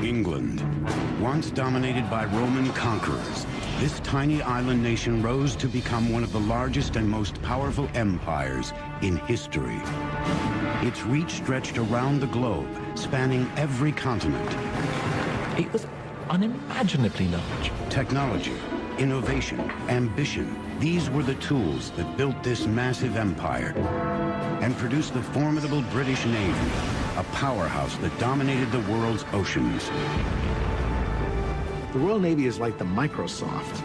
England. Once dominated by Roman conquerors, this tiny island nation rose to become one of the largest and most powerful empires in history. Its reach stretched around the globe, spanning every continent. It was unimaginably large. Technology, innovation, ambition, these were the tools that built this massive empire and produced the formidable British Navy, a powerhouse that dominated the world's oceans. The Royal Navy is like the Microsoft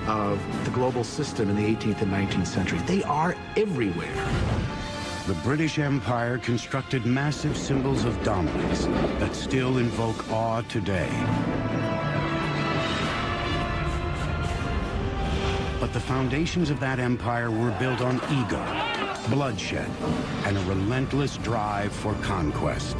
of the global system in the 18th and 19th century. They are everywhere. The British Empire constructed massive symbols of dominance that still invoke awe today. But the foundations of that empire were built on ego, bloodshed, and a relentless drive for conquest.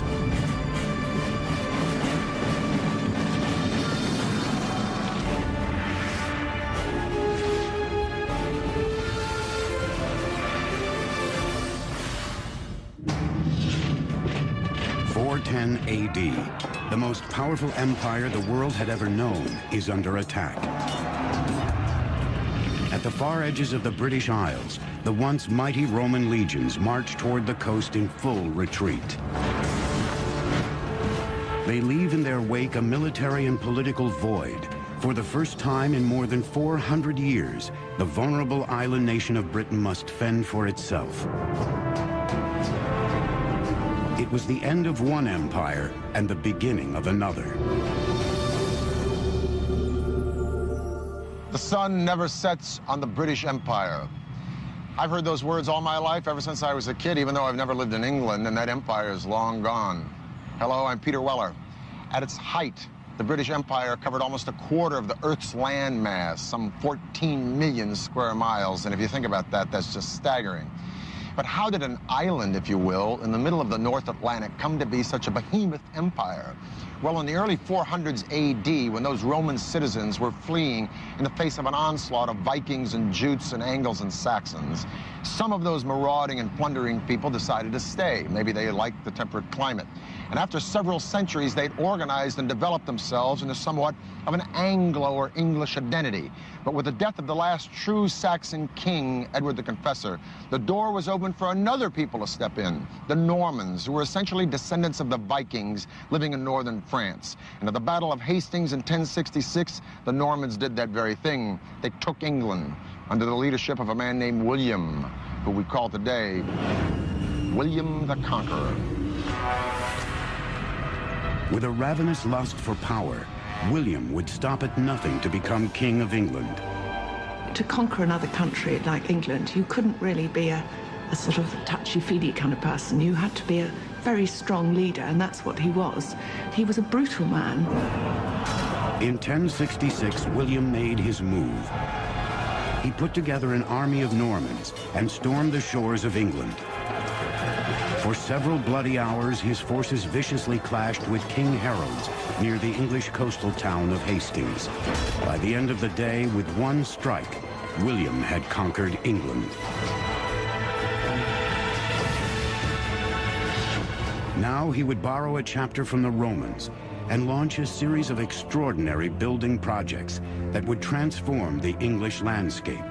AD, the most powerful empire the world had ever known is under attack. At the far edges of the British Isles, the once mighty Roman legions march toward the coast in full retreat. They leave in their wake a military and political void. For the first time in more than 400 years, the vulnerable island nation of Britain must fend for itself. It was the end of one empire and the beginning of another. The sun never sets on the British Empire. I've heard those words all my life, ever since I was a kid, even though I've never lived in England, and that empire is long gone. Hello, I'm Peter Weller. At its height, the British Empire covered almost a quarter of the Earth's land mass, some 14 million square miles, and if you think about that, that's just staggering. But how did an island, if you will, in the middle of the North Atlantic come to be such a behemoth empire? Well, in the early 400s AD, when those Roman citizens were fleeing in the face of an onslaught of Vikings and Jutes and Angles and Saxons, some of those marauding and plundering people decided to stay. Maybe they liked the temperate climate. And after several centuries, they'd organized and developed themselves into somewhat of an Anglo or English identity. But with the death of the last true Saxon king, Edward the Confessor, the door was open for another people to step in, the Normans, who were essentially descendants of the Vikings living in northern France. And at the Battle of Hastings in 1066, the Normans did that very thing. They took England under the leadership of a man named William, who we call today William the Conqueror. With a ravenous lust for power, William would stop at nothing to become King of England. To conquer another country like England, you couldn't really be a sort of touchy-feely kind of person. You had to be a very strong leader, and that's what he was. He was a brutal man. In 1066, William made his move. He put together an army of Normans and stormed the shores of England. For several bloody hours, his forces viciously clashed with King Harold's near the English coastal town of Hastings. By the end of the day, with one strike, William had conquered England. Now he would borrow a chapter from the Romans and launch a series of extraordinary building projects that would transform the English landscape.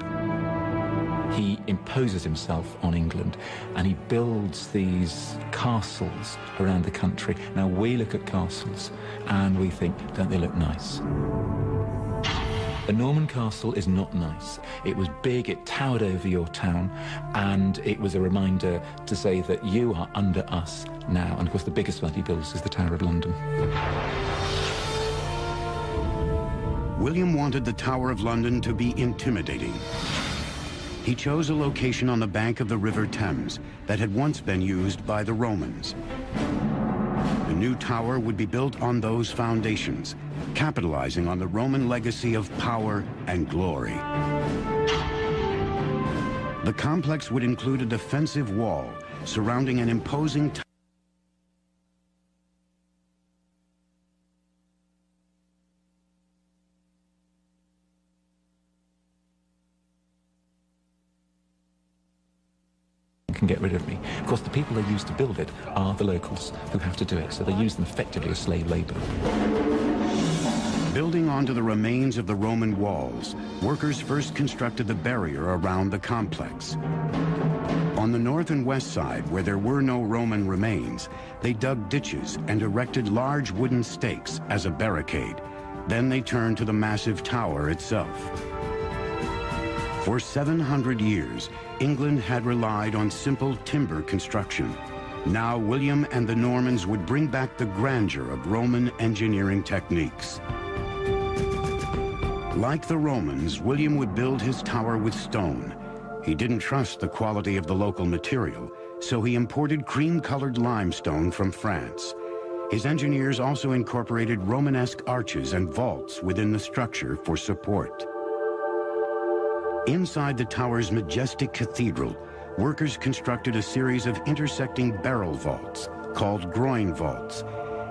He imposes himself on England, and he builds these castles around the country. Now, we look at castles, and we think, don't they look nice? A Norman castle is not nice. It was big, it towered over your town, and it was a reminder to say that you are under us now. And of course, the biggest one he builds is the Tower of London. William wanted the Tower of London to be intimidating. He chose a location on the bank of the River Thames that had once been used by the Romans. The new tower would be built on those foundations, capitalizing on the Roman legacy of power and glory. The complex would include a defensive wall surrounding an imposing can get rid of me. Of course, the people they use to build it are the locals who have to do it, so they use them effectively as slave labor. Building onto the remains of the Roman walls, workers first constructed the barrier around the complex. On the north and west side, where there were no Roman remains, they dug ditches and erected large wooden stakes as a barricade. Then they turned to the massive tower itself. For 700 years, England had relied on simple timber construction. Now William and the Normans would bring back the grandeur of Roman engineering techniques. Like the Romans, William would build his tower with stone. He didn't trust the quality of the local material, so he imported cream-colored limestone from France. His engineers also incorporated Romanesque arches and vaults within the structure for support. Inside the tower's majestic cathedral, workers constructed a series of intersecting barrel vaults, called groin vaults.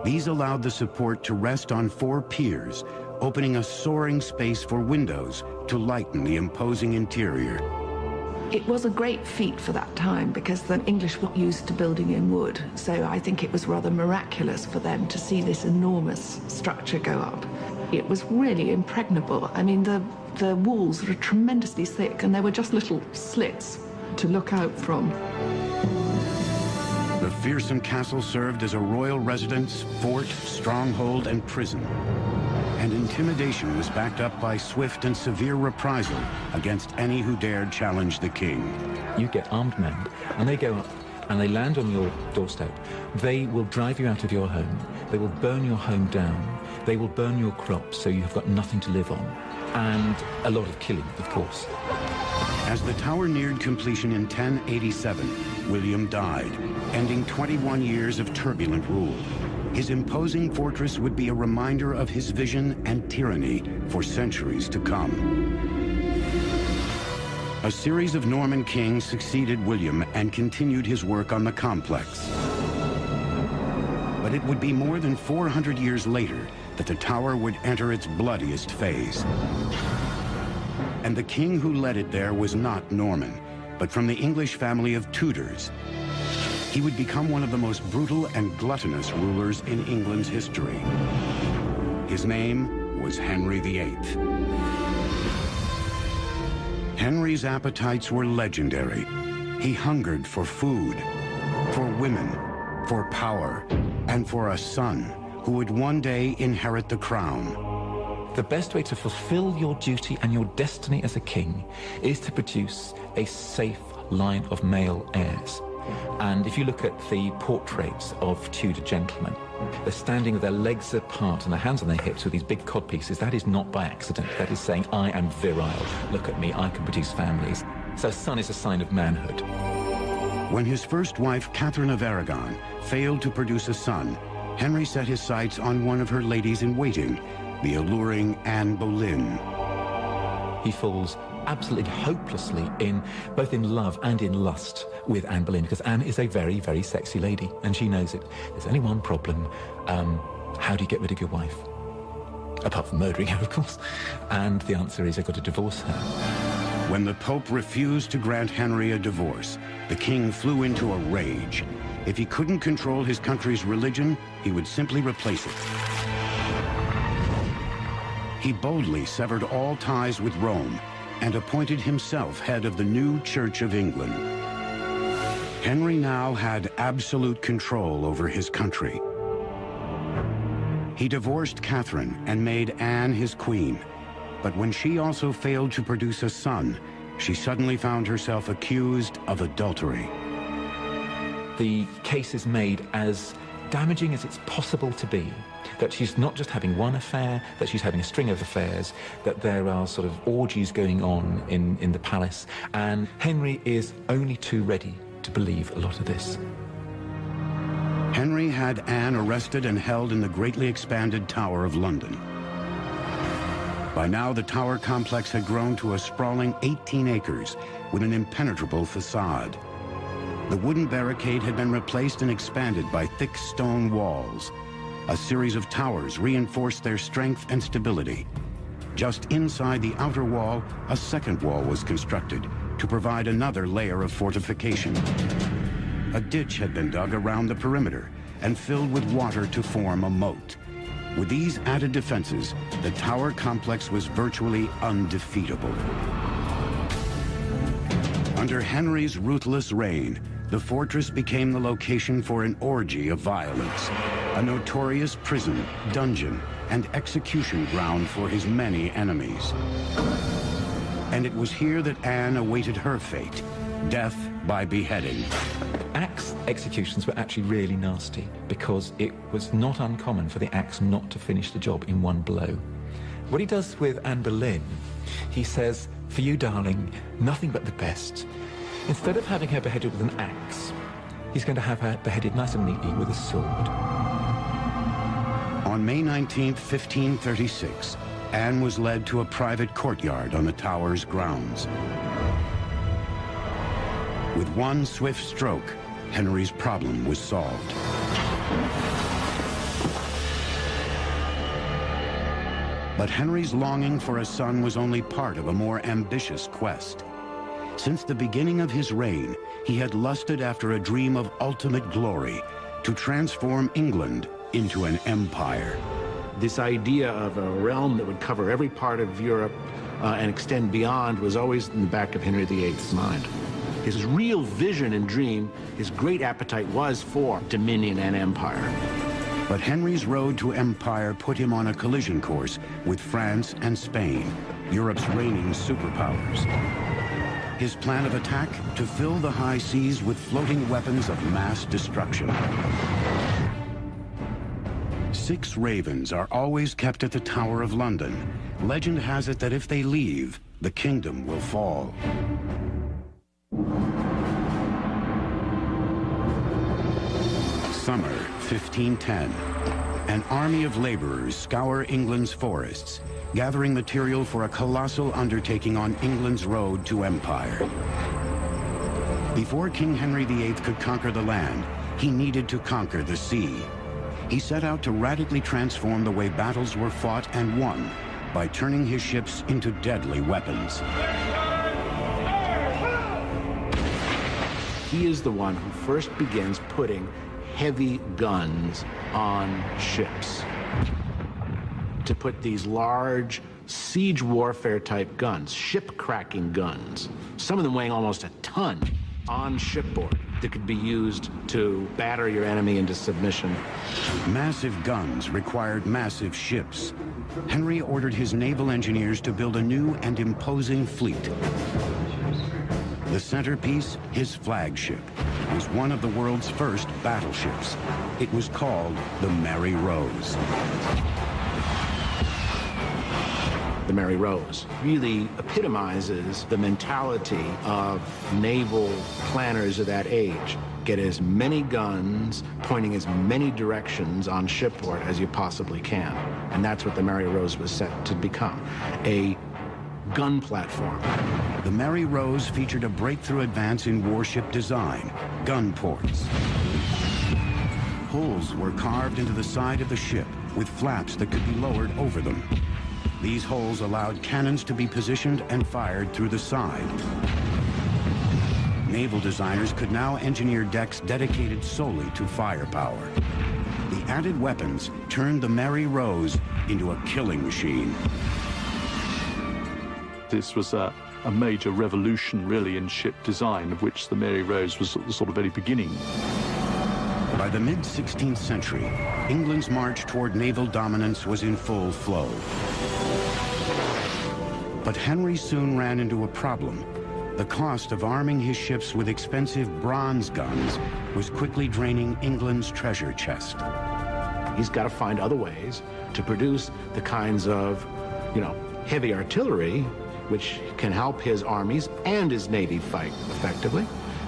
These allowed the support to rest on 4 piers, opening a soaring space for windows to lighten the imposing interior. It was a great feat for that time because the English were used to building in wood, so I think it was rather miraculous for them to see this enormous structure go up. It was really impregnable. I mean, the walls were tremendously thick and there were just little slits to look out from. The fearsome castle served as a royal residence, fort, stronghold, and prison. And intimidation was backed up by swift and severe reprisal against any who dared challenge the king. You get armed men, and they go up, and they land on your doorstep. They will drive you out of your home. They will burn your home down. They will burn your crops, so you have got nothing to live on. And a lot of killing, of course. As the tower neared completion in 1087, William died, ending 21 years of turbulent rule. His imposing fortress would be a reminder of his vision and tyranny for centuries to come. A series of Norman kings succeeded William and continued his work on the complex. But it would be more than 400 years later that the tower would enter its bloodiest phase. And the king who led it there was not Norman, but from the English family of Tudors. He would become one of the most brutal and gluttonous rulers in England's history. His name was Henry VIII. Henry's appetites were legendary. He hungered for food, for women, for power, and for a son who would one day inherit the crown. The best way to fulfill your duty and your destiny as a king is to produce a safe line of male heirs. And if you look at the portraits of Tudor gentlemen, they're standing with their legs apart and their hands on their hips with these big codpieces. That is not by accident. That is saying, I am virile. Look at me, I can produce families. So son is a sign of manhood. When his first wife, Catherine of Aragon, failed to produce a son, Henry set his sights on one of her ladies-in-waiting, the alluring Anne Boleyn. He falls absolutely hopelessly both in love and in lust with Anne Boleyn, because Anne is a very, very sexy lady, and she knows it. There's only one problem. How do you get rid of your wife? Apart from murdering her, of course. And the answer is, I've got to divorce her. When the Pope refused to grant Henry a divorce, the king flew into a rage. If he couldn't control his country's religion, he would simply replace it. He boldly severed all ties with Rome and appointed himself head of the new Church of England. Henry now had absolute control over his country. He divorced Catherine and made Anne his queen. But when she also failed to produce a son, she suddenly found herself accused of adultery. The case is made as damaging as it's possible to be, that she's not just having one affair, that she's having a string of affairs, that there are sort of orgies going on in the palace, and Henry is only too ready to believe a lot of this. Henry had Anne arrested and held in the greatly expanded Tower of London. By now, the tower complex had grown to a sprawling 18 acres with an impenetrable facade. The wooden barricade had been replaced and expanded by thick stone walls. A series of towers reinforced their strength and stability. Just inside the outer wall, a second wall was constructed, to provide another layer of fortification. A ditch had been dug around the perimeter and filled with water to form a moat. With these added defenses, the tower complex was virtually undefeatable. Under Henry's ruthless reign, the fortress became the location for an orgy of violence, a notorious prison, dungeon, and execution ground for his many enemies. And it was here that Anne awaited her fate, death by beheading. Axe executions were actually really nasty because it was not uncommon for the axe not to finish the job in one blow. What he does with Anne Boleyn, he says, "For you, darling, nothing but the best." Instead of having her beheaded with an axe, he's going to have her beheaded nice and neatly with a sword. On May 19, 1536, Anne was led to a private courtyard on the tower's grounds. With one swift stroke, Henry's problem was solved. But Henry's longing for a son was only part of a more ambitious quest. Since the beginning of his reign, he had lusted after a dream of ultimate glory, to transform England into an empire. This idea of a realm that would cover every part of Europe and extend beyond was always in the back of Henry VIII's mind. His real vision and dream, his great appetite was for dominion and empire. But Henry's road to empire put him on a collision course with France and Spain, Europe's reigning superpowers. His plan of attack, to fill the high seas with floating weapons of mass destruction. 6 ravens are always kept at the Tower of London. Legend has it that if they leave, the kingdom will fall. Summer 1510. An army of laborers scour England's forests, gathering material for a colossal undertaking on England's road to empire. Before King Henry VIII could conquer the land, he needed to conquer the sea. He set out to radically transform the way battles were fought and won by turning his ships into deadly weapons. He is the one who first begins putting heavy guns on ships. To put these large siege warfare type guns, ship cracking guns, some of them weighing almost a ton, on shipboard that could be used to batter your enemy into submission. Massive guns required massive ships. Henry ordered his naval engineers to build a new and imposing fleet. The centerpiece, his flagship, was one of the world's first battleships. It was called the Mary Rose. The Mary Rose really epitomizes the mentality of naval planners of that age. Get as many guns pointing as many directions on shipboard as you possibly can. And that's what the Mary Rose was set to become, a gun platform. The Mary Rose featured a breakthrough advance in warship design, gun ports. Holes were carved into the side of the ship with flaps that could be lowered over them. These holes allowed cannons to be positioned and fired through the side. Naval designers could now engineer decks dedicated solely to firepower. The added weapons turned the Mary Rose into a killing machine. This was a major revolution, really, in ship design, of which the Mary Rose was at the sort of very beginning. By the mid-16th century, England's march toward naval dominance was in full flow. But Henry soon ran into a problem. The cost of arming his ships with expensive bronze guns was quickly draining England's treasure chest. He's got to find other ways to produce the kinds of, heavy artillery which can help his armies and his navy fight effectively,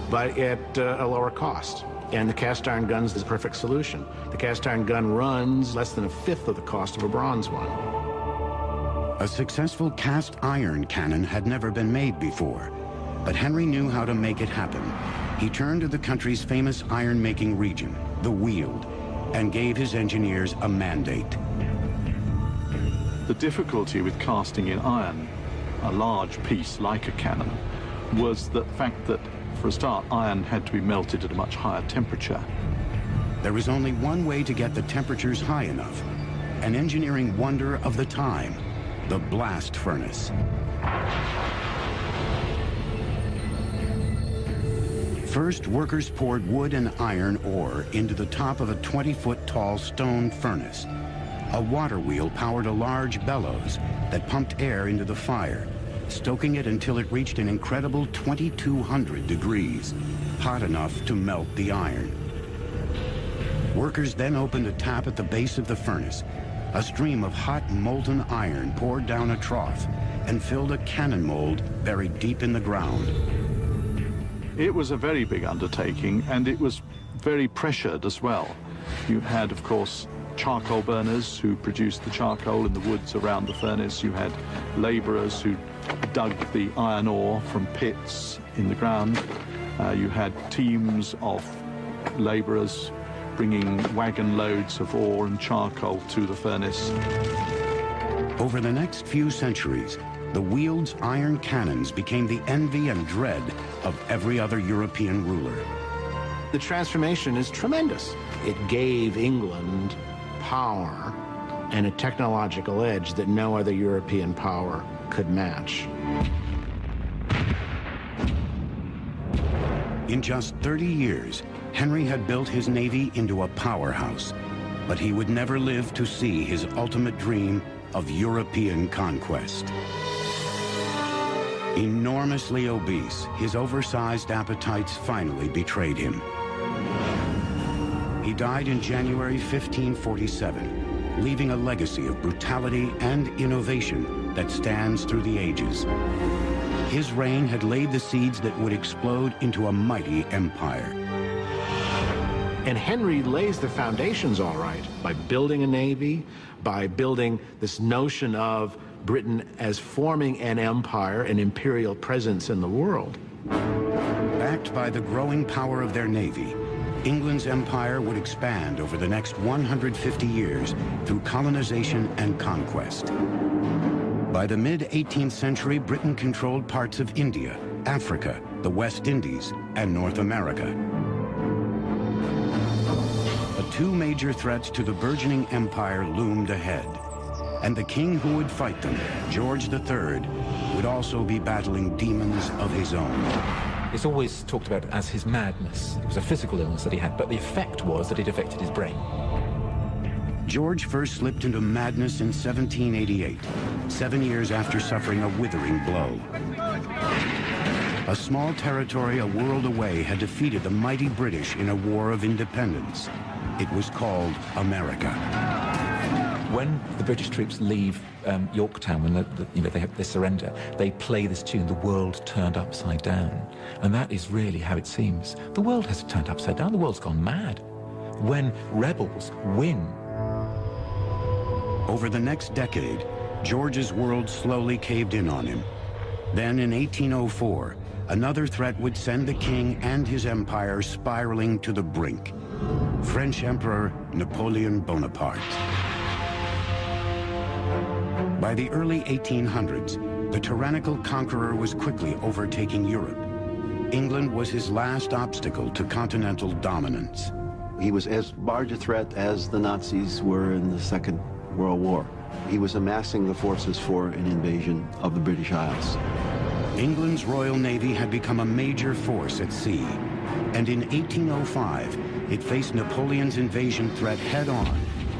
but at a lower cost. And the cast iron gun's the perfect solution. The cast iron gun runs less than a fifth of the cost of a bronze one. A successful cast iron cannon had never been made before, but Henry knew how to make it happen. He turned to the country's famous iron-making region, the Weald, and gave his engineers a mandate. The difficulty with casting in iron a large piece like a cannon was the fact that, for a start, iron had to be melted at a much higher temperature. There was only one way to get the temperatures high enough, an engineering wonder of the time, the blast furnace. First, workers poured wood and iron ore into the top of a 20-foot tall stone furnace. A water wheel powered a large bellows that pumped air into the fire, stoking it until it reached an incredible 2,200 degrees, hot enough to melt the iron. Workers then opened a tap at the base of the furnace. A stream of hot molten iron poured down a trough and filled a cannon mold buried deep in the ground. It was a very big undertaking, and it was very pressured as well. You had, of course, charcoal burners who produced the charcoal in the woods around the furnace. You had laborers who dug the iron ore from pits in the ground. You had teams of laborers bringing wagon loads of ore and charcoal to the furnace. Over the next few centuries, the wheeled iron cannons became the envy and dread of every other European ruler. The transformation is tremendous. It gave England power and a technological edge that no other European power could match. In just 30 years, Henry had built his navy into a powerhouse, but he would never live to see his ultimate dream of European conquest. Enormously obese, his oversized appetites finally betrayed him. He died in January 1547, leaving a legacy of brutality and innovation that stands through the ages. His reign had laid the seeds that would explode into a mighty empire. And Henry lays the foundations all right by building a navy, by building this notion of Britain as forming an empire, an imperial presence in the world. Backed by the growing power of their navy, England's empire would expand over the next 150 years through colonization and conquest. By the mid-18th century, Britain controlled parts of India, Africa, the West Indies, and North America. The two major threats to the burgeoning empire loomed ahead, and the king who would fight them, George III, would also be battling demons of his own. It's always talked about as his madness. It was a physical illness that he had, but the effect was that it affected his brain. George first slipped into madness in 1788, 7 years after suffering a withering blow. A small territory a world away had defeated the mighty British in a war of independence. It was called America. When the British troops leave Yorktown, when they surrender, they play this tune, "The World Turned Upside Down." And that is really how it seems. The world hasn't turned upside down, the world's gone mad. When rebels win. Over the next decade, George's world slowly caved in on him. Then in 1804, another threat would send the king and his empire spiraling to the brink. French Emperor Napoleon Bonaparte. By the early 1800s, the tyrannical conqueror was quickly overtaking Europe. England was his last obstacle to continental dominance. He was as large a threat as the Nazis were in the Second World War. He was amassing the forces for an invasion of the British Isles. England's Royal Navy had become a major force at sea, and in 1805, it faced Napoleon's invasion threat head-on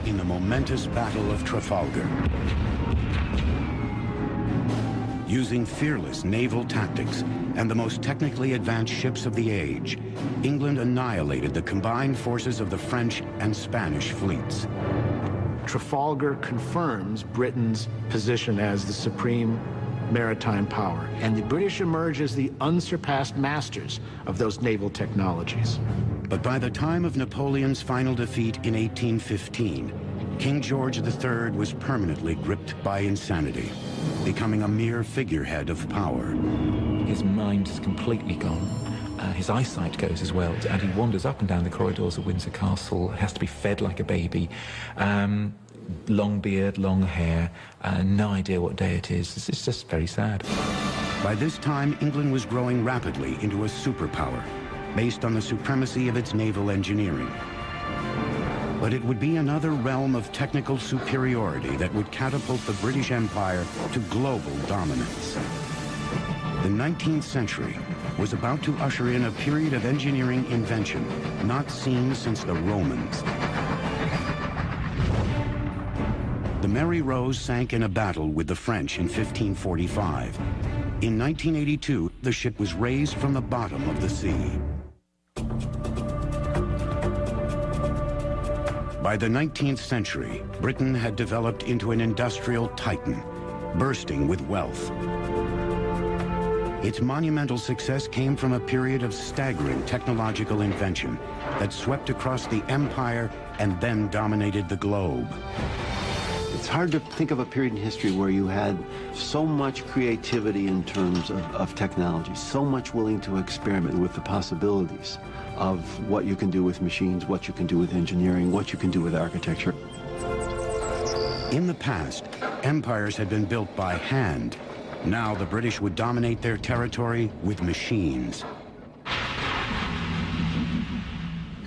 in the momentous Battle of Trafalgar. Using fearless naval tactics and the most technically advanced ships of the age, England annihilated the combined forces of the French and Spanish fleets. Trafalgar confirms Britain's position as the supreme maritime power, and the British emerge as the unsurpassed masters of those naval technologies. But by the time of Napoleon's final defeat in 1815, King George III was permanently gripped by insanity, becoming a mere figurehead of power. His mind is completely gone. His eyesight goes as well, and he wanders up and down the corridors of Windsor Castle, has to be fed like a baby. Long beard, long hair, no idea what day it is. It's just very sad. By this time, England was growing rapidly into a superpower, based on the supremacy of its naval engineering. But it would be another realm of technical superiority that would catapult the British Empire to global dominance. The 19th century was about to usher in a period of engineering invention not seen since the Romans. The Mary Rose sank in a battle with the French in 1545. In 1982, the ship was raised from the bottom of the sea. By the 19th century, Britain had developed into an industrial titan, bursting with wealth. Its monumental success came from a period of staggering technological invention that swept across the empire and then dominated the globe. It's hard to think of a period in history where you had so much creativity in terms of technology, so much willing to experiment with the possibilities of what you can do with machines, what you can do with engineering, what you can do with architecture. In the past, empires had been built by hand. Now the British would dominate their territory with machines.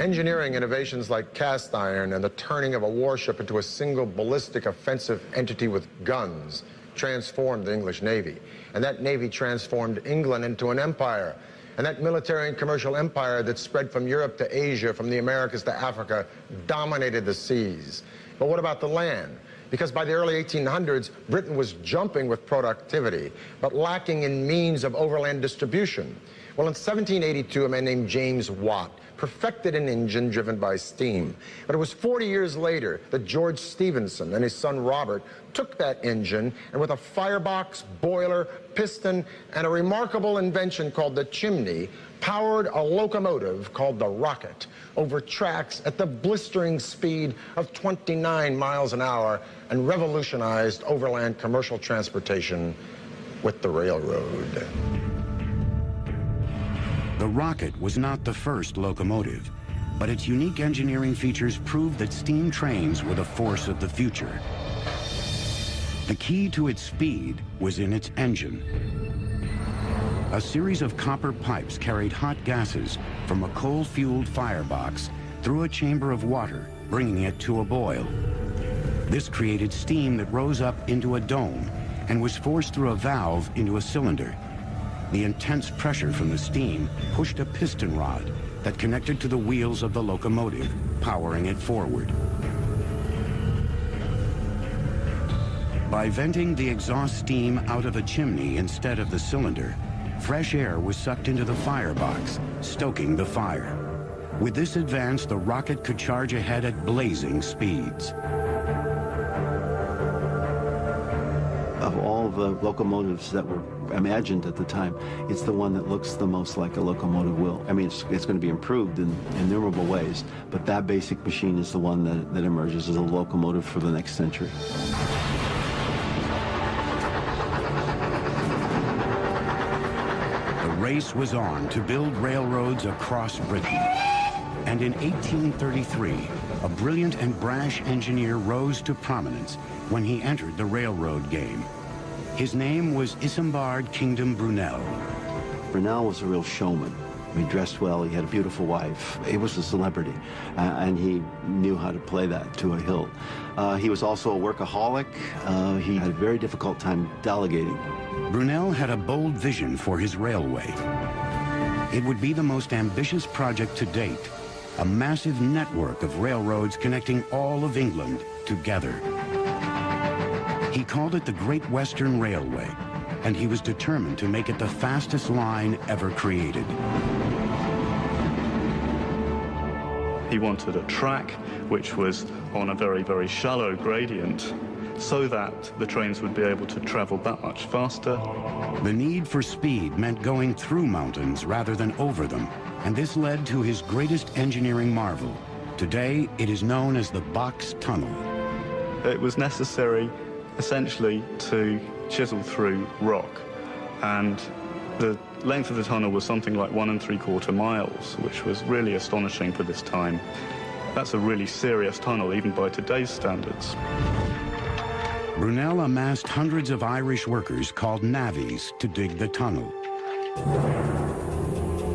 Engineering innovations like cast iron and the turning of a warship into a single ballistic offensive entity with guns transformed the English Navy. And that Navy transformed England into an empire. And that military and commercial empire that spread from Europe to Asia, from the Americas to Africa, dominated the seas. But what about the land? Because by the early 1800s, Britain was jumping with productivity, but lacking in means of overland distribution. Well, in 1782, a man named James Watt perfected an engine driven by steam. But it was 40 years later that George Stephenson and his son Robert took that engine and with a firebox, boiler, piston, and a remarkable invention called the chimney, powered a locomotive called the rocket over tracks at the blistering speed of 29 miles an hour and revolutionized overland commercial transportation with the railroad. The rocket was not the first locomotive, but its unique engineering features proved that steam trains were the force of the future. The key to its speed was in its engine. A series of copper pipes carried hot gases from a coal-fueled firebox through a chamber of water, bringing it to a boil. This created steam that rose up into a dome and was forced through a valve into a cylinder. The intense pressure from the steam pushed a piston rod that connected to the wheels of the locomotive, powering it forward. By venting the exhaust steam out of a chimney instead of the cylinder, fresh air was sucked into the firebox, stoking the fire. With this advance, the rocket could charge ahead at blazing speeds. Of all the locomotives that were imagined at the time, it's the one that looks the most like a locomotive will. I mean, it's going to be improved in innumerable ways, but that basic machine is the one that emerges as a locomotive for the next century. The race was on to build railroads across Britain. And in 1833, a brilliant and brash engineer rose to prominence when he entered the railroad game. His name was Isambard Kingdom Brunel. Brunel was a real showman. He dressed well, he had a beautiful wife. He was a celebrity, and he knew how to play that to a hilt. He was also a workaholic. He had a very difficult time delegating. Brunel had a bold vision for his railway. It would be the most ambitious project to date, a massive network of railroads connecting all of England together. He called it the Great Western Railway, and he was determined to make it the fastest line ever created. He wanted a track which was on a very, very shallow gradient so that the trains would be able to travel that much faster. The need for speed meant going through mountains rather than over them, and this led to his greatest engineering marvel. Today, it is known as the Box Tunnel. It was necessary, essentially, to chisel through rock, and the length of the tunnel was something like 1 3/4 miles, which was really astonishing for this time. That's a really serious tunnel, even by today's standards. Brunel amassed hundreds of Irish workers called navvies to dig the tunnel.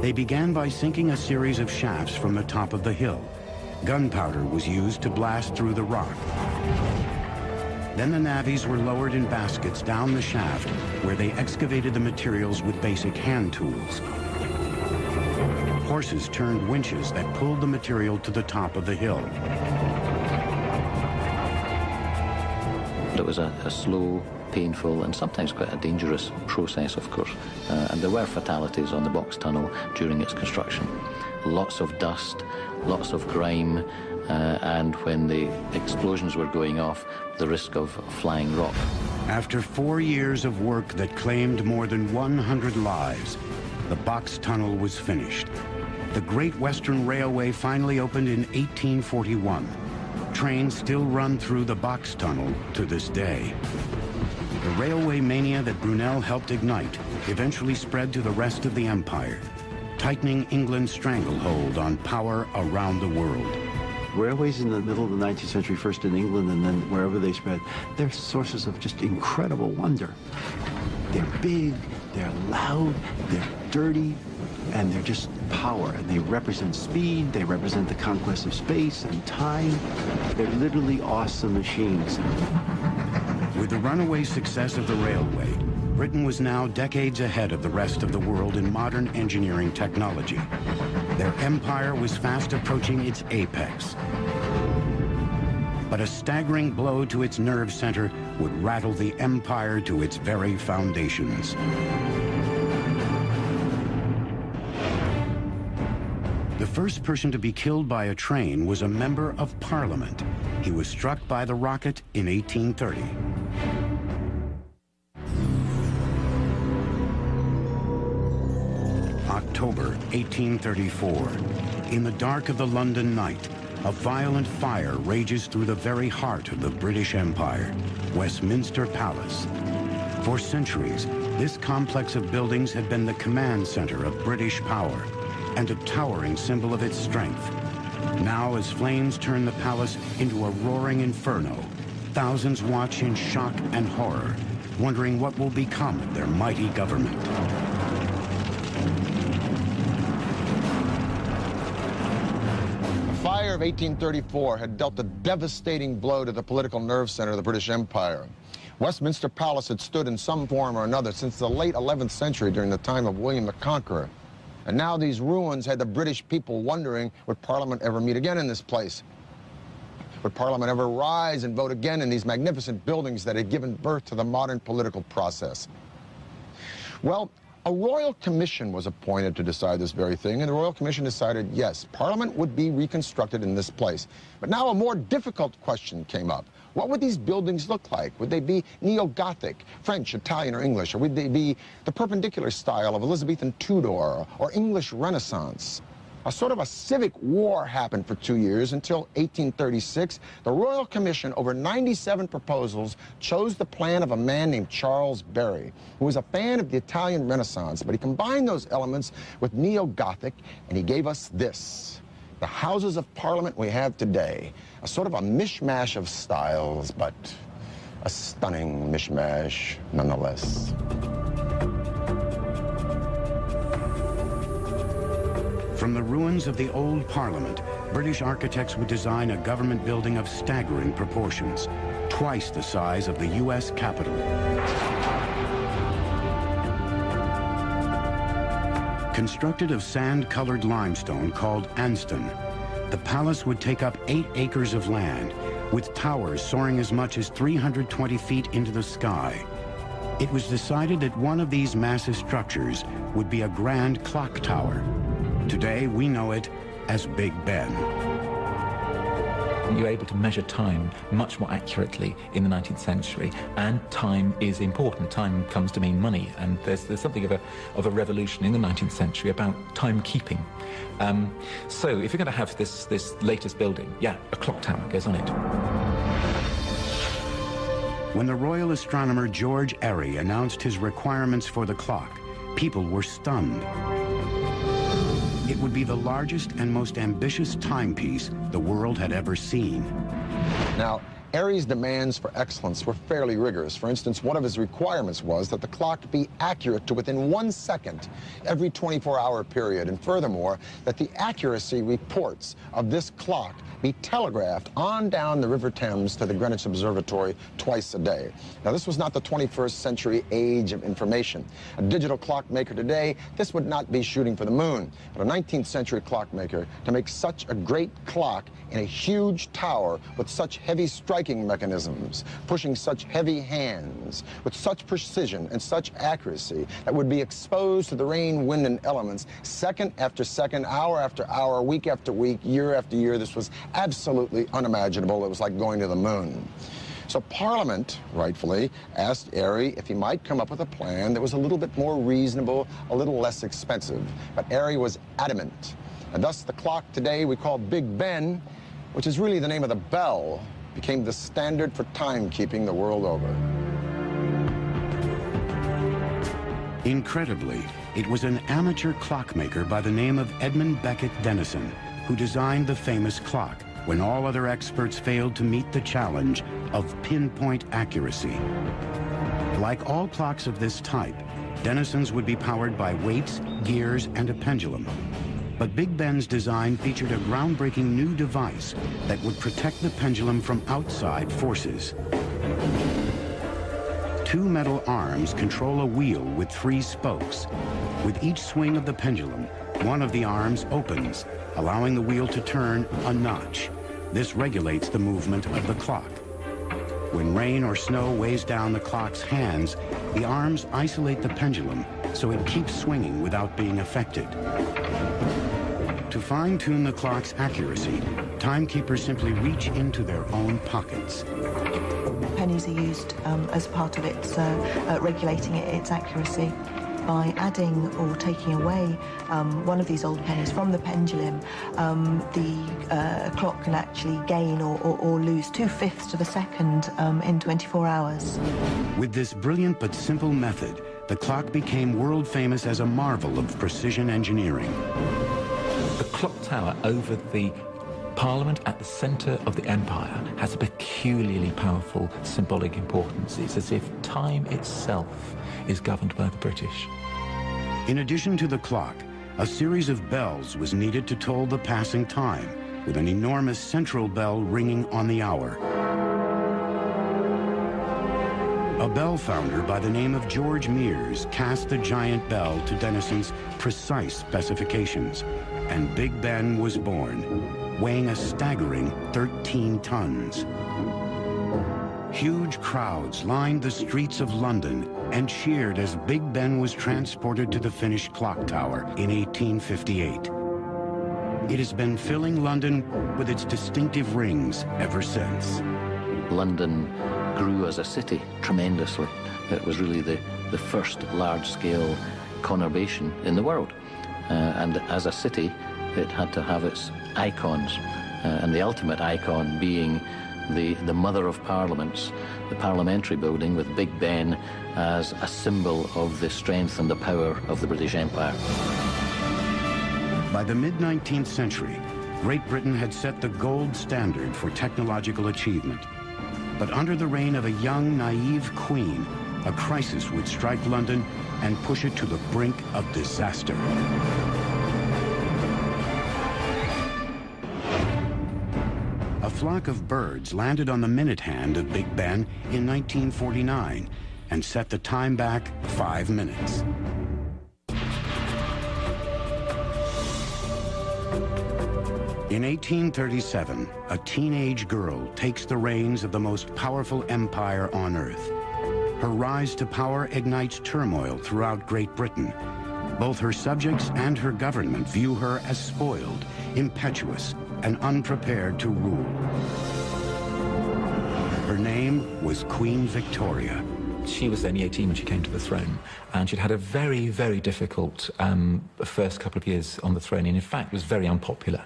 They began by sinking a series of shafts from the top of the hill. Gunpowder was used to blast through the rock. Then the navvies were lowered in baskets down the shaft, where they excavated the materials with basic hand tools. Horses turned winches that pulled the material to the top of the hill. It was a slow, painful, and sometimes quite a dangerous process, of course. And there were fatalities on the box tunnel during its construction. Lots of dust, lots of grime, and when the explosions were going off, the risk of flying rock. After 4 years of work that claimed more than 100 lives, the box tunnel was finished. The Great Western Railway finally opened in 1841. Trains still run through the box tunnel to this day. The railway mania that Brunel helped ignite eventually spread to the rest of the empire, tightening England's stranglehold on power around the world. Railways in the middle of the 19th century, first in England and then wherever they spread, they're sources of just incredible wonder. They're big, they're loud, they're dirty, and they're just power. And they represent speed, they represent the conquest of space and time. They're literally awesome machines. With the runaway success of the railway, Britain was now decades ahead of the rest of the world in modern engineering technology. Their empire was fast approaching its apex. But a staggering blow to its nerve center would rattle the empire to its very foundations. The first person to be killed by a train was a member of Parliament. He was struck by the rocket in 1830. October 1834. In the dark of the London night, a violent fire rages through the very heart of the British Empire, Westminster Palace. For centuries, this complex of buildings had been the command center of British power and a towering symbol of its strength. Now, as flames turn the palace into a roaring inferno, thousands watch in shock and horror, wondering what will become of their mighty government. The fire of 1834 had dealt a devastating blow to the political nerve center of the British Empire. Westminster Palace had stood in some form or another since the late 11th century during the time of William the Conqueror. And now these ruins had the British people wondering, would Parliament ever meet again in this place? Would Parliament ever rise and vote again in these magnificent buildings that had given birth to the modern political process? Well, a royal commission was appointed to decide this very thing, and the royal commission decided, yes, Parliament would be reconstructed in this place. But now a more difficult question came up. What would these buildings look like? Would they be neo-Gothic, French, Italian, or English? Or would they be the perpendicular style of Elizabethan Tudor or English Renaissance? A sort of a civic war happened for 2 years until 1836. The Royal Commission, over 97 proposals, chose the plan of a man named Charles Barry, who was a fan of the Italian Renaissance, but he combined those elements with neo-Gothic, and he gave us this. The Houses of Parliament we have today, a sort of a mishmash of styles, but a stunning mishmash nonetheless. From the ruins of the old Parliament, British architects would design a government building of staggering proportions, twice the size of the U.S. Capitol. Constructed of sand-colored limestone called Anston, the palace would take up 8 acres of land, with towers soaring as much as 320 feet into the sky. It was decided that one of these massive structures would be a grand clock tower. Today, we know it as Big Ben. You're able to measure time much more accurately in the 19th century, and time is important. Time comes to mean money, and there's something of a revolution in the 19th century about timekeeping. So if you're going to have this latest building, yeah, a clock tower goes on it. When the royal astronomer George Airy announced his requirements for the clock, people were stunned. It would be the largest and most ambitious timepiece the world had ever seen. Now, Airy's demands for excellence were fairly rigorous. For instance, one of his requirements was that the clock be accurate to within 1 second every 24-hour period, and furthermore, that the accuracy reports of this clock be telegraphed on down the River Thames to the Greenwich Observatory twice a day. Now, this was not the 21st century age of information. A digital clockmaker today, this would not be shooting for the moon. But a 19th century clockmaker, to make such a great clock in a huge tower with such heavy striking mechanisms, pushing such heavy hands, with such precision and such accuracy, that would be exposed to the rain, wind, and elements second after second, hour after hour, week after week, year after year. This was absolutely unimaginable. It was like going to the moon. So Parliament, rightfully, asked Airy if he might come up with a plan that was a little bit more reasonable, a little less expensive. But Airy was adamant. And thus the clock today we call Big Ben, which is really the name of the bell, became the standard for timekeeping the world over. Incredibly, it was an amateur clockmaker by the name of Edmund Beckett Denison who designed the famous clock when all other experts failed to meet the challenge of pinpoint accuracy. Like all clocks of this type, Denison's would be powered by weights, gears, and a pendulum. But Big Ben's design featured a groundbreaking new device that would protect the pendulum from outside forces. 2 metal arms control a wheel with 3 spokes. With each swing of the pendulum, one of the arms opens, allowing the wheel to turn a notch. This regulates the movement of the clock. When rain or snow weighs down the clock's hands, the arms isolate the pendulum so it keeps swinging without being affected. To fine-tune the clock's accuracy, timekeepers simply reach into their own pockets. Pennies are used as part of its regulating its accuracy. By adding or taking away one of these old pennies from the pendulum, the clock can actually gain or lose 2/5 of a second in 24 hours. With this brilliant but simple method, the clock became world famous as a marvel of precision engineering. The clock tower over the Parliament at the centre of the empire has a peculiarly powerful symbolic importance. It's as if time itself is governed by the British. In addition to the clock, a series of bells was needed to toll the passing time, with an enormous central bell ringing on the hour. A bell founder by the name of George Mears cast the giant bell to Denison's precise specifications, and Big Ben was born, weighing a staggering 13 tons. Huge crowds lined the streets of London and cheered as Big Ben was transported to the finished clock tower in 1858. It has been filling London with its distinctive rings ever since. London grew as a city tremendously. It was really the first large-scale conurbation in the world. And as a city, it had to have its icons, and the ultimate icon being the mother of parliaments, the parliamentary building with Big Ben as a symbol of the strength and the power of the British Empire. By the mid-19th century, Great Britain had set the gold standard for technological achievement. But under the reign of a young, naive queen, a crisis would strike London and push it to the brink of disaster. A flock of birds landed on the minute hand of Big Ben in 1949 and set the time back 5 minutes. In 1837, a teenage girl takes the reins of the most powerful empire on earth. Her rise to power ignites turmoil throughout Great Britain. Both her subjects and her government view her as spoiled, impetuous, and unprepared to rule. Her name was Queen Victoria. She was only 18 when she came to the throne, and she'd had a very, very difficult first couple of years on the throne, and in fact was very unpopular.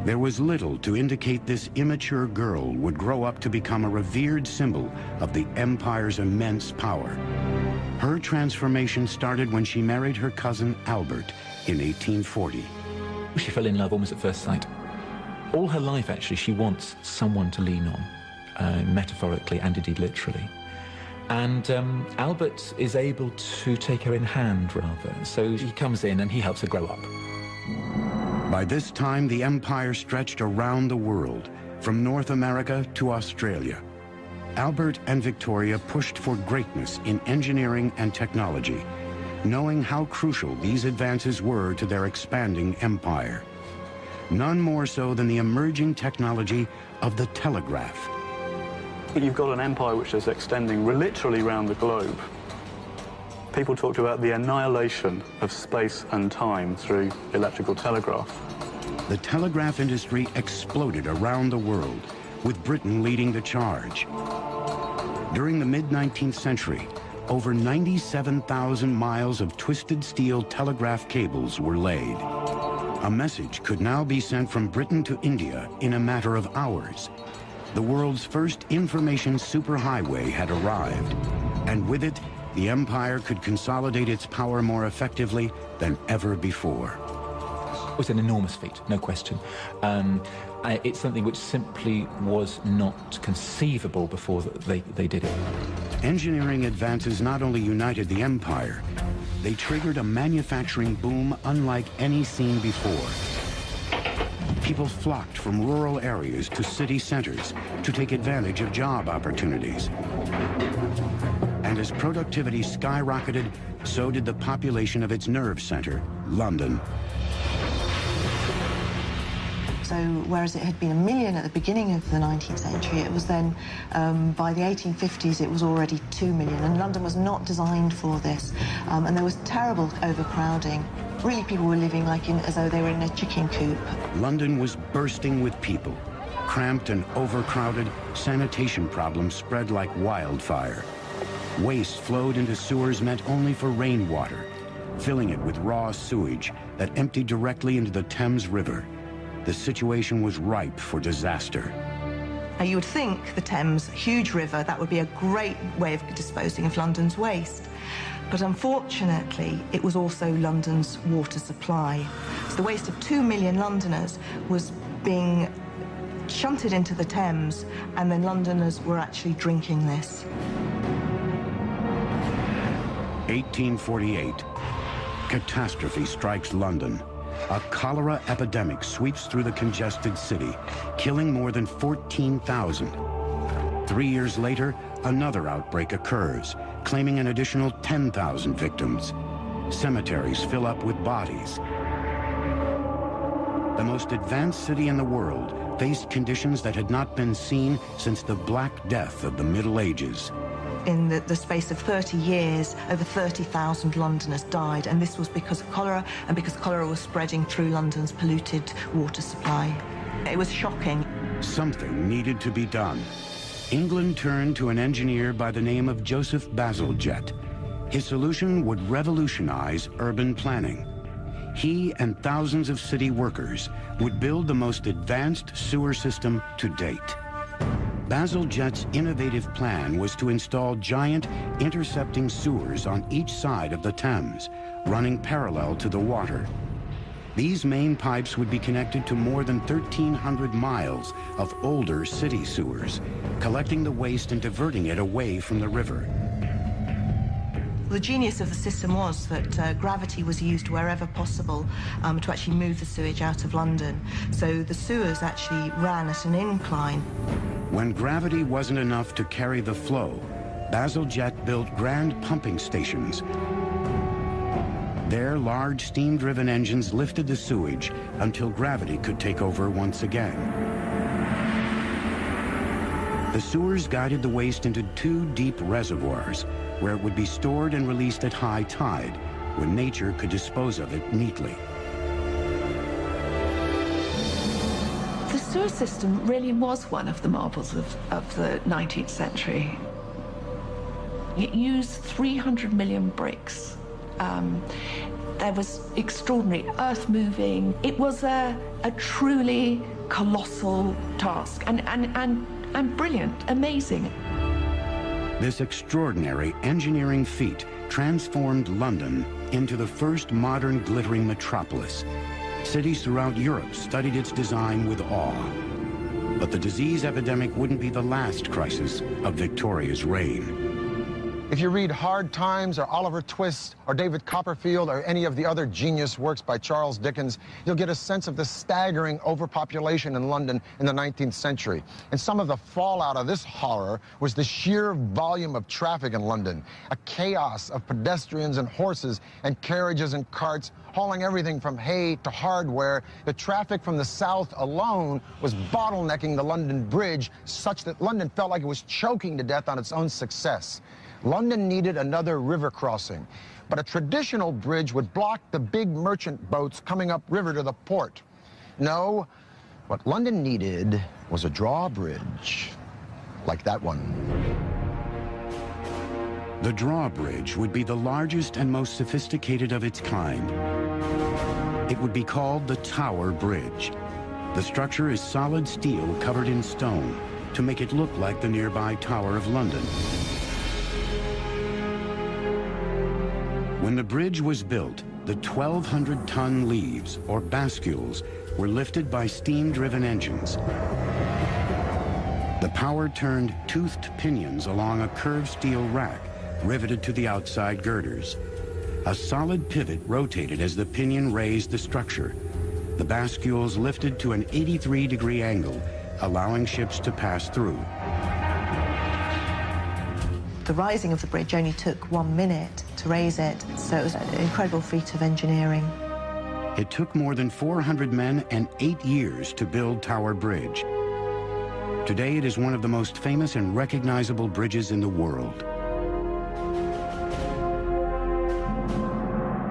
There was little to indicate this immature girl would grow up to become a revered symbol of the empire's immense power. Her transformation started when she married her cousin Albert in 1840. She fell in love almost at first sight. All her life, actually, she wants someone to lean on. metaphorically and indeed literally. And Albert is able to take her in hand, rather. So he comes in and he helps her grow up. By this time, the empire stretched around the world, from North America to Australia. Albert and Victoria pushed for greatness in engineering and technology, knowing how crucial these advances were to their expanding empire. None more so than the emerging technology of the telegraph. You've got an empire which is extending literally around the globe. People talked about the annihilation of space and time through electrical telegraph. The telegraph industry exploded around the world, with Britain leading the charge. During the mid-19th century, over 97,000 miles of twisted steel telegraph cables were laid. A message could now be sent from Britain to India in a matter of hours. The world's first information superhighway had arrived, and with it, the empire could consolidate its power more effectively than ever before. It was an enormous feat, no question. It's something which simply was not conceivable before they did it. Engineering advances not only united the empire, they triggered a manufacturing boom unlike any seen before. People flocked from rural areas to city centers to take advantage of job opportunities. And as productivity skyrocketed, so did the population of its nerve center, London. So whereas it had been 1 million at the beginning of the 19th century, it was then, by the 1850s, it was already 2 million. And London was not designed for this. And there was terrible overcrowding. Really, people were living like as though they were in a chicken coop. London was bursting with people. Cramped and overcrowded, sanitation problems spread like wildfire. Waste flowed into sewers meant only for rainwater, filling it with raw sewage that emptied directly into the Thames River. The situation was ripe for disaster. Now, you would think the Thames, huge river, that would be a great way of disposing of London's waste. But unfortunately, it was also London's water supply. So the waste of 2 million Londoners was being shunted into the Thames, and then Londoners were actually drinking this. 1848. Catastrophe strikes London. A cholera epidemic sweeps through the congested city, killing more than 14,000. 3 years later, another outbreak occurs, claiming an additional 10,000 victims. Cemeteries fill up with bodies. The most advanced city in the world faced conditions that had not been seen since the Black Death of the Middle Ages. In the space of 30 years, over 30,000 Londoners died, and this was because of cholera, and because cholera was spreading through London's polluted water supply. It was shocking. Something needed to be done. England turned to an engineer by the name of Joseph Bazalgette. His solution would revolutionize urban planning. He and thousands of city workers would build the most advanced sewer system to date. Bazalgette's innovative plan was to install giant intercepting sewers on each side of the Thames, running parallel to the water. These main pipes would be connected to more than 1,300 miles of older city sewers, collecting the waste and diverting it away from the river. The genius of the system was that gravity was used wherever possible to actually move the sewage out of London. So the sewers actually ran at an incline. When gravity wasn't enough to carry the flow, Bazalgette built grand pumping stations. There, large steam-driven engines lifted the sewage until gravity could take over once again. The sewers guided the waste into 2 deep reservoirs, where it would be stored and released at high tide, when nature could dispose of it neatly. The sewer system really was one of the marvels of the 19th century. It used 300 million bricks. There was extraordinary earth-moving. It was a truly colossal task and brilliant, amazing. This extraordinary engineering feat transformed London into the first modern glittering metropolis. Cities throughout Europe studied its design with awe. But the disease epidemic wouldn't be the last crisis of Victoria's reign. If you read Hard Times or Oliver Twist or David Copperfield or any of the other genius works by Charles Dickens, you'll get a sense of the staggering overpopulation in London in the 19th century. And some of the fallout of this horror was the sheer volume of traffic in London, a chaos of pedestrians and horses and carriages and carts hauling everything from hay to hardware. The traffic from the south alone was bottlenecking the London Bridge such that London felt like it was choking to death on its own success. London needed another river crossing, but a traditional bridge would block the big merchant boats coming upriver to the port. No, what London needed was a drawbridge, like that one. The drawbridge would be the largest and most sophisticated of its kind. It would be called the Tower Bridge. The structure is solid steel covered in stone to make it look like the nearby Tower of London. When the bridge was built, the 1,200-ton leaves, or bascules, were lifted by steam-driven engines. The power turned toothed pinions along a curved steel rack, riveted to the outside girders. A solid pivot rotated as the pinion raised the structure. The bascules lifted to an 83-degree angle, allowing ships to pass through. The rising of the bridge only took 1 minute to raise it, so it was an incredible feat of engineering. It took more than 400 men and 8 years to build Tower Bridge. Today, it is one of the most famous and recognizable bridges in the world.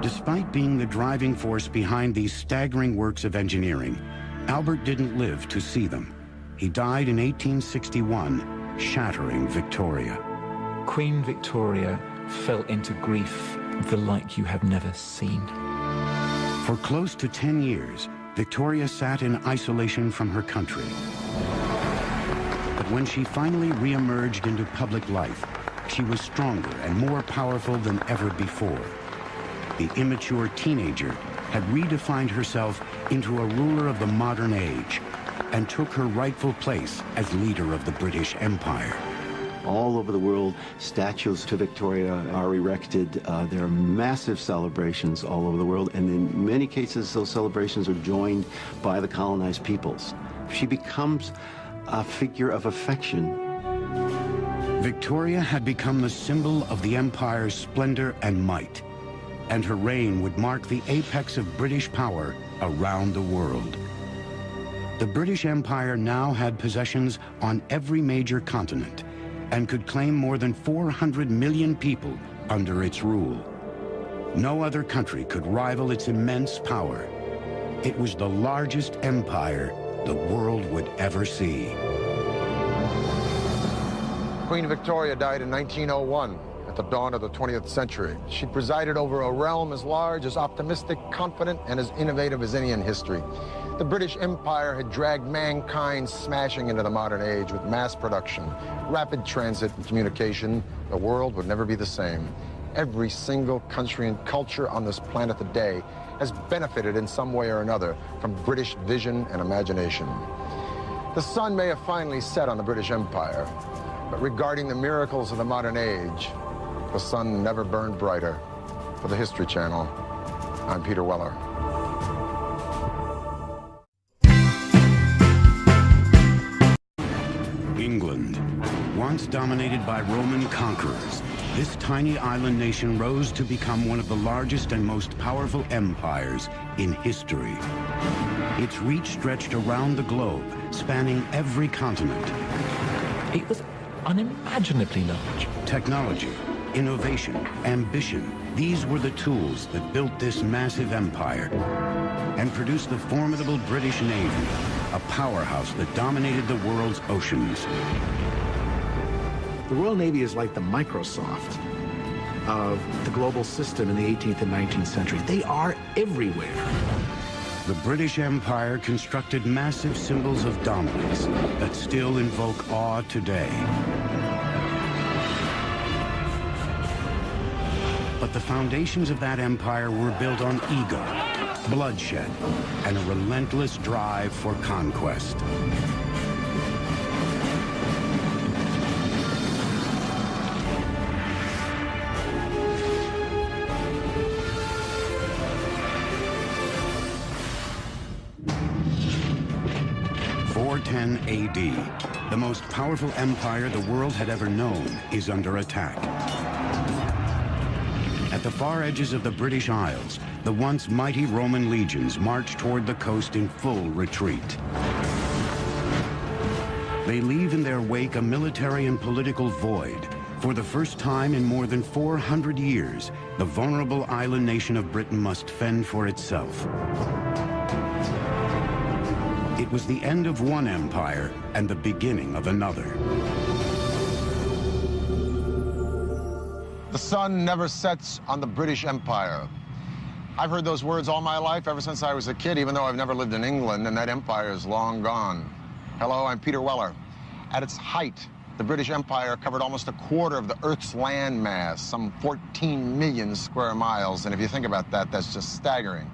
Despite being the driving force behind these staggering works of engineering, Albert didn't live to see them. He died in 1861, shattering Victoria. Queen Victoria fell into grief the like you have never seen. For close to 10 years, Victoria sat in isolation from her country. But when she finally re-emerged into public life, she was stronger and more powerful than ever before. The immature teenager had redefined herself into a ruler of the modern age and took her rightful place as leader of the British Empire. All over the world, statues to Victoria are erected. There are massive celebrations all over the world, and in many cases, those celebrations are joined by the colonized peoples. She becomes a figure of affection. Victoria had become the symbol of the empire's splendor and might, and her reign would mark the apex of British power around the world. The British Empire now had possessions on every major continent, and could claim more than 400 million people under its rule. No other country could rival its immense power. It was the largest empire the world would ever see. Queen Victoria died in 1901, at the dawn of the 20th century. She presided over a realm as large, as optimistic, confident, and as innovative as any in history. The British Empire had dragged mankind smashing into the modern age with mass production, rapid transit and communication. The world would never be the same. Every single country and culture on this planet today has benefited in some way or another from British vision and imagination. The sun may have finally set on the British Empire, but regarding the miracles of the modern age, the sun never burned brighter. For the History Channel, I'm Peter Weller. England, once dominated by Roman conquerors, this tiny island nation rose to become one of the largest and most powerful empires in history. Its reach stretched around the globe, spanning every continent. It was unimaginably large. Technology, innovation, ambition, these were the tools that built this massive empire and produced the formidable British Navy, a powerhouse that dominated the world's oceans. The Royal Navy is like the Microsoft of the global system in the 18th and 19th century. They are everywhere. The British Empire constructed massive symbols of dominance that still invoke awe today. But the foundations of that empire were built on ego, bloodshed, and a relentless drive for conquest. AD, the most powerful empire the world had ever known is under attack. At the far edges of the British Isles, the once mighty Roman legions march toward the coast in full retreat. They leave in their wake a military and political void. For the first time in more than 400 years, the vulnerable island nation of Britain must fend for itself. It was the end of one empire and the beginning of another. The sun never sets on the British Empire. I've heard those words all my life, ever since I was a kid, even though I've never lived in England, and that empire is long gone. Hello, I'm Peter Weller. At its height, the British Empire covered almost a quarter of the Earth's land mass, some 14 million square miles, and if you think about that, that's just staggering.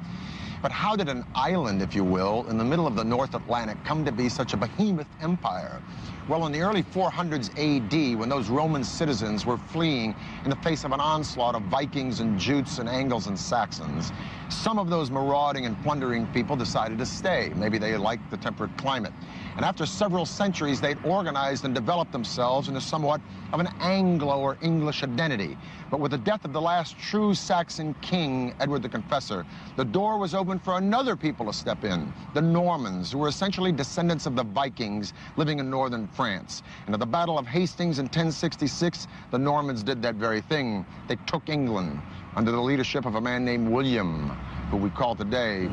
But how did an island, if you will, in the middle of the North Atlantic come to be such a behemoth empire? Well, in the early 400s AD, when those Roman citizens were fleeing in the face of an onslaught of Vikings and Jutes and Angles and Saxons, some of those marauding and plundering people decided to stay. Maybe they liked the temperate climate. And after several centuries, they'd organized and developed themselves into somewhat of an Anglo or English identity. But with the death of the last true Saxon king, Edward the Confessor, the door was open for another people to step in, the Normans, who were essentially descendants of the Vikings living in northern France. And at the Battle of Hastings in 1066, the Normans did that very thing. They took England under the leadership of a man named William, who we call today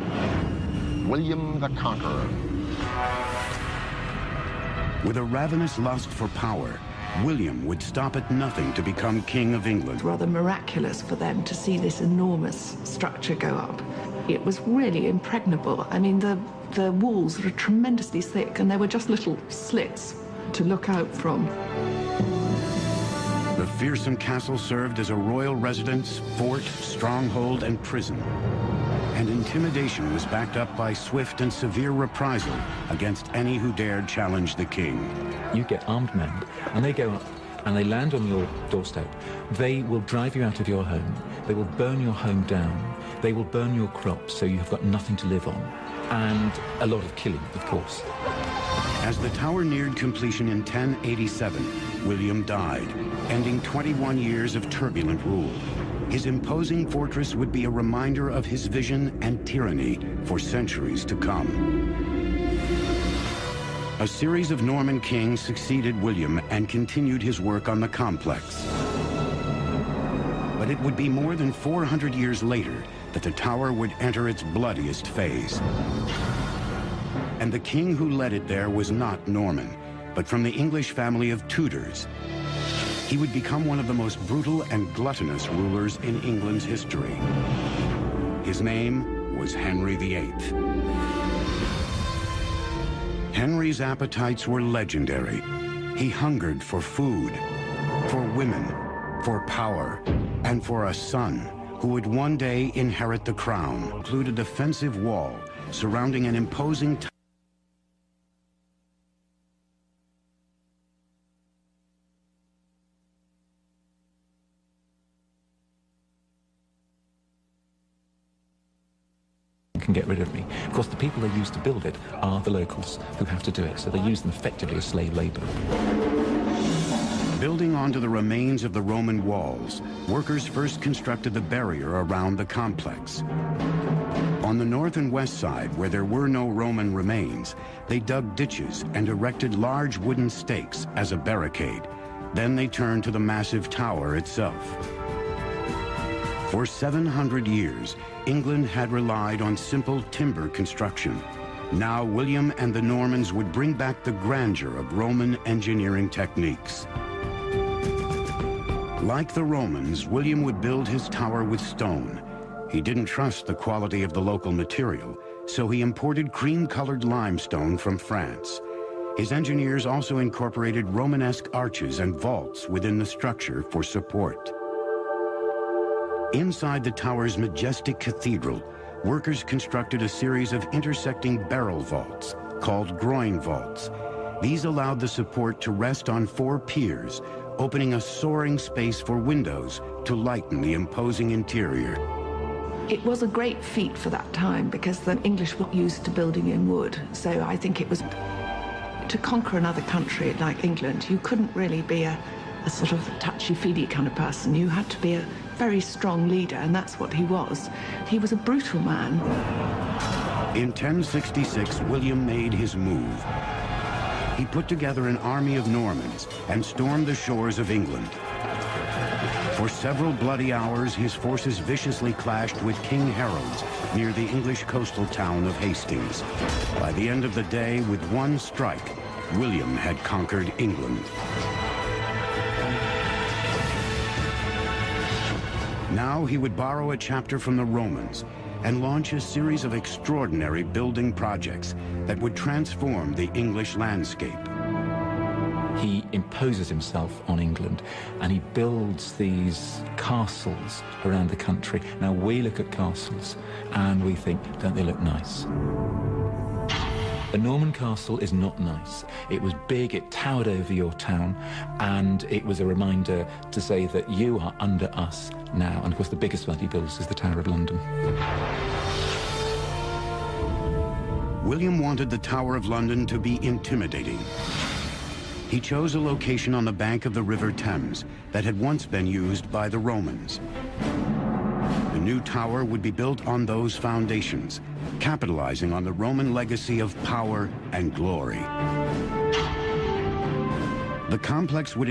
William the Conqueror. With a ravenous lust for power, William would stop at nothing to become King of England. Rather miraculous for them to see this enormous structure go up. It was really impregnable. I mean, the walls were tremendously thick, and there were just little slits to look out from. The fearsome castle served as a royal residence, fort, stronghold, and prison. And intimidation was backed up by swift and severe reprisal against any who dared challenge the king. You get armed men, and they go up, and they land on your doorstep. They will drive you out of your home. They will burn your home down. They will burn your crops, so you have got nothing to live on. And a lot of killing, of course. As the tower neared completion in 1087, William died, ending 21 years of turbulent rule. His imposing fortress would be a reminder of his vision and tyranny for centuries to come. A series of Norman kings succeeded William and continued his work on the complex. But it would be more than 400 years later that the tower would enter its bloodiest phase. And the king who led it there was not Norman, but from the English family of Tudors. He would become one of the most brutal and gluttonous rulers in England's history. His name was Henry VIII. Henry's appetites were legendary. He hungered for food, for women, for power, and for a son who would one day inherit the crown. Included a defensive wall surrounding an imposing can get rid of me. Of course, the people they use to build it are the locals who have to do it, so they use them effectively as slave labor. Building onto the remains of the Roman walls, workers first constructed the barrier around the complex. On the north and west side, where there were no Roman remains, they dug ditches and erected large wooden stakes as a barricade. Then they turned to the massive tower itself. For 700 years, England had relied on simple timber construction. Now William and the Normans would bring back the grandeur of Roman engineering techniques. Like the Romans, William would build his tower with stone. He didn't trust the quality of the local material, so he imported cream-colored limestone from France. His engineers also incorporated Romanesque arches and vaults within the structure for support. Inside the tower's majestic cathedral, workers constructed a series of intersecting barrel vaults called groin vaults. These allowed the support to rest on 4 piers, opening a soaring space for windows to lighten the imposing interior. It was a great feat for that time because the English were used to building in wood, so I think it was to conquer another country like England, you couldn't really be a sort of touchy-feely kind of person. You had to be a very strong leader, and that's what he was. He was a brutal man. In 1066, William made his move. He put together an army of Normans and stormed the shores of England. For several bloody hours, his forces viciously clashed with King Harold's near the English coastal town of Hastings. By the end of the day, with one strike, William had conquered England. Now he would borrow a chapter from the Romans and launch a series of extraordinary building projects that would transform the English landscape. He imposes himself on England and he builds these castles around the country. Now we look at castles and we think, don't they look nice? A Norman castle is not nice. It was big, it towered over your town, and it was a reminder to say that you are under us now. And of course the biggest one he builds is the Tower of London. William wanted the Tower of London to be intimidating. He chose a location on the bank of the River Thames that had once been used by the Romans. The new tower would be built on those foundations, capitalizing on the Roman legacy of power and glory. The complex would